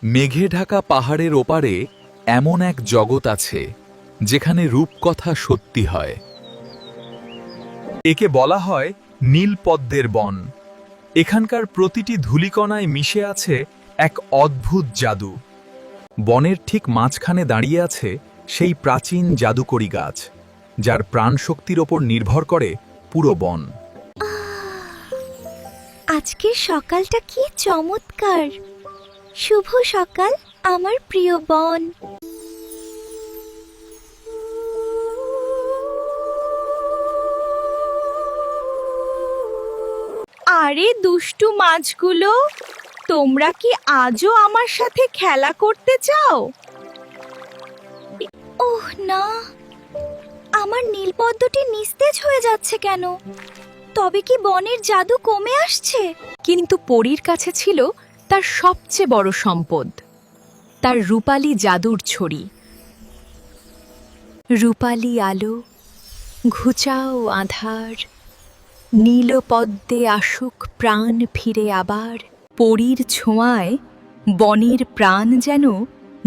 মেঘে ঢাকা পাহাড়ের ওপারে এমন এক জগৎ আছে যেখানে রূপকথা সত্যি হয়। একে বলা হয় নীলপদ্মের বন। এখানকার প্রতিটি ধূলিকণায় মিশে আছে এক অদ্ভুত জাদু। বনের ঠিক মাঝখানে দাঁড়িয়ে আছে সেই প্রাচীন জাদুকরী গাছ, যার প্রাণশক্তির ওপর নির্ভর করে পুরো বন। আজকের সকালটা কি চমৎকার! শুভ সকাল আমার প্রিয় বন। আরে দুষ্টু মাছগুলো, তোমরা কি আজও আমার সাথে খেলা করতে চাও? ওহ না, আমার নীলপদ্মটি নিস্তেজ হয়ে যাচ্ছে কেন? তবে কি বনের জাদু কমে আসছে? কিন্তু পরীর কাছে ছিল তার সবচেয়ে বড় সম্পদ, তার রূপালী জাদুর ছড়ি। রূপালী আলো, ঘুচাও আধার, নীলপদ্মে আসুক প্রাণ ফিরে আবার। পরীর ছোঁয়ায় বনের প্রাণ যেন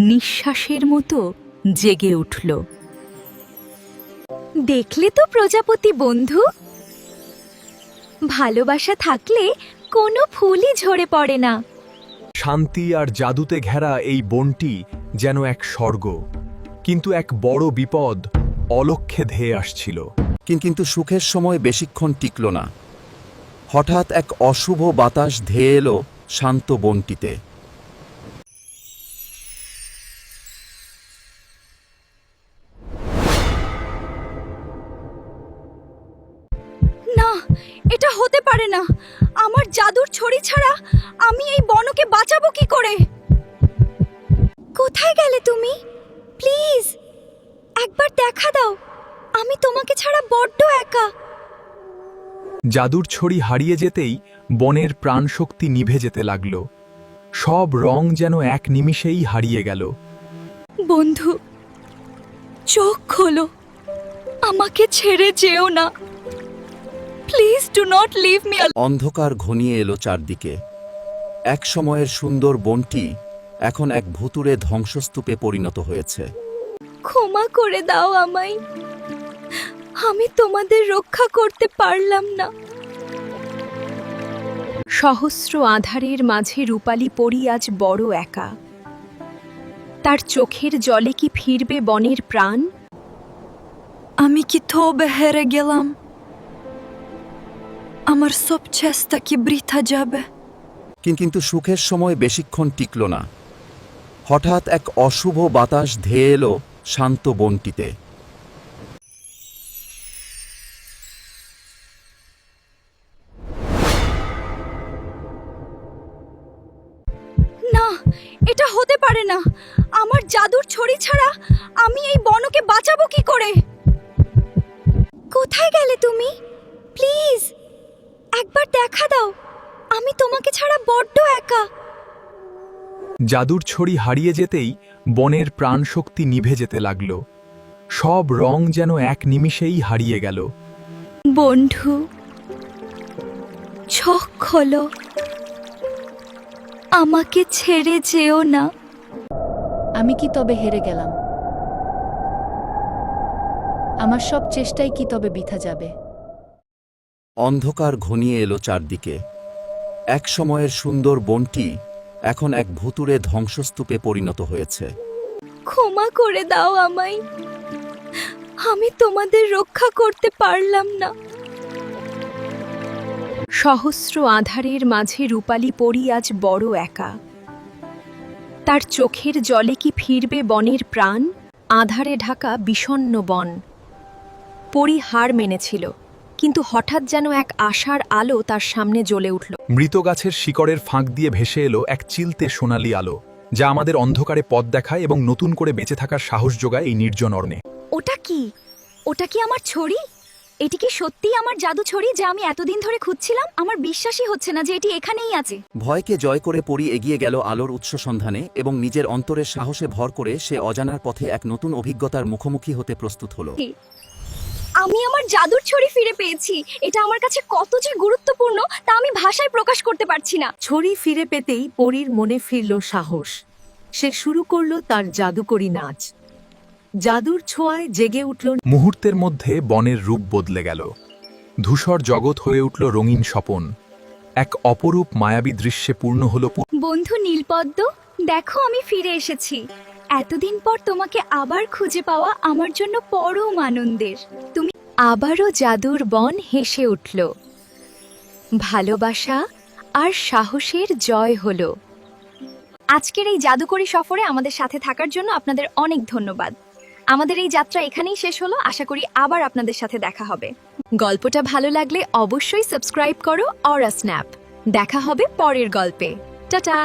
নিঃশ্বাসের মতো জেগে উঠল। দেখলে তো প্রজাপতি বন্ধু, ভালোবাসা থাকলে কোনো ফুলই ঝরে পড়ে না। শান্তি আর জাদুতে ঘেরা এই বনটি যেন এক স্বর্গ, কিন্তু এক বড় বিপদ অলক্ষ্যে ধেয়ে আসছিল। কিন্তু সুখের সময় বেশিক্ষণ টিকল না। হঠাৎ এক অশুভ বাতাস ধেয়ে এলো শান্ত বনটিতে। না, এটা হতে পারে না। আমার জাদুর ছড়ি ছাড়া আমি এই বনকে বাঁচাবো কি করে? কোথায় গেলে তুমি? প্লিজ একবার দেখা দাও, আমি তোমাকে ছাড়া বড্ড একা। জাদুর ছড়ি হারিয়ে যেতেই বনের প্রাণশক্তি নিভে যেতে লাগল। সব রং যেন এক নিমিষেই হারিয়ে গেল। বন্ধু, চোখ খোলো, আমাকে ছেড়ে যেও না। Please do not leave me. অন্ধকার ঘনিয়ে এলো চারদিকে। এক সময়ের সুন্দর বনটি এখন এক ভুতুড়ে ধ্বংসস্তূপে পরিণত হয়েছে। ক্ষমা করে দাও আমায়, আমি তোমাদের রক্ষা করতে পারলাম না। সহস্র আধারের মাঝে রূপালী পরী আজ বড় একা। তার চোখের জলে কি ফিরবে বনের প্রাণ? আমি কি তবে হেরে গেলাম? আমার সব চেষ্টা কি বৃথা যাবে? কিন্তু সুখের সময় বেশিক্ষণ টিকল না। হঠাৎ এক অশুভ বাতাস ধেয়ে এলো শান্ত বনটিতে। না, এটা হতে পারে না। আমার জাদুর ছড়ি ছাড়া আমি এই বনকে বাঁচাবো কি করে? কোথায় গেলে তুমি? প্লিজ একবার দেখা দাও, আমি তোমাকে ছাড়া বড্ড একা। জাদুর ছড়ি হারিয়ে যেতেই বনের প্রাণশক্তি নিভে যেতে লাগল। সব রং যেন এক নিমিষেই হারিয়ে গেল। বন্ধু, চোখ খোলো, আমাকে ছেড়ে যেও না। আমি কি তবে হেরে গেলাম? আমার সব চেষ্টাই কি তবে বৃথা যাবে? অন্ধকার ঘনিয়ে এলো চারদিকে। এক সময়ের সুন্দর বনটি এখন এক ভুতুড়ে ধ্বংসস্তূপে পরিণত হয়েছে। ক্ষমা করে দাও আমায়, আমি তোমাদের রক্ষা করতে পারলাম না। সহস্র আধারের মাঝে রূপালী পরী আজ বড় একা। তার চোখের জলে কি ফিরবে বনের প্রাণ? আধারে ঢাকা বিষণ্ণ বন। পরী হার মেনেছিল, কিন্তু হঠাৎ যেন এক আশার আলো তার সামনে জ্বলে উঠল। মৃত গাছের শিকড়ের ফাঁক দিয়ে ভেসে এলো এক চিলতে সোনালি আলো, যা আমাদের অন্ধকারে পথ দেখায় এবং নতুন করে বেঁচে থাকার সাহস যোগায় এই নির্জন অরণ্যে। ওটা কি? ওটা কি আমার ছড়ি? এটি কি সত্যিই আমার জাদু ছড়ি যা আমি এতদিন ধরে খুঁজছিলাম? আমার বিশ্বাসই হচ্ছে না যে এটি এখানেই আছে। ভয়কে জয় করে পরী এগিয়ে গেল আলোর উৎস সন্ধানে এবং নিজের অন্তরের সাহসে ভর করে সে অজানার পথে এক নতুন অভিজ্ঞতার মুখোমুখি হতে প্রস্তুত হলো। আমি আমার জাদুর ছড়ি ফিরে পেয়েছি। এটা আমার কাছে কত যে গুরুত্বপূর্ণ তা আমি ভাষায় প্রকাশ করতে পারছি না। ছড়ি ফিরে পেতেই পরীর মনে ফিরল সাহস। সে শুরু করলো তার জাদুকরি নাচ। জাদুর ছোঁয়ায় জেগে উঠল মুহূর্তের মধ্যে বনের রূপ বদলে গেল। ধূসর জগৎ হয়ে উঠল রঙিন স্বপন। এক অপরূপ মায়াবী দৃশ্যে পূর্ণ হল বন্ধু নীলপদ্ম, দেখো আমি ফিরে এসেছি। এতদিন পর তোমাকে আবার খুঁজে পাওয়া আমার জন্য পরম আনন্দের। তুমি আবারও জাদুর বন হেসে উঠল। ভালোবাসা আর সাহসের জয় হলো। আজকের এই জাদুকরী সফরে আমাদের সাথে থাকার জন্য আপনাদের অনেক ধন্যবাদ। আমাদের এই যাত্রা এখানেই শেষ হলো। আশা করি আবার আপনাদের সাথে দেখা হবে। গল্পটা ভালো লাগলে অবশ্যই সাবস্ক্রাইব করো অরা স্ন্যাপ। দেখা হবে পরের গল্পে। টাটা।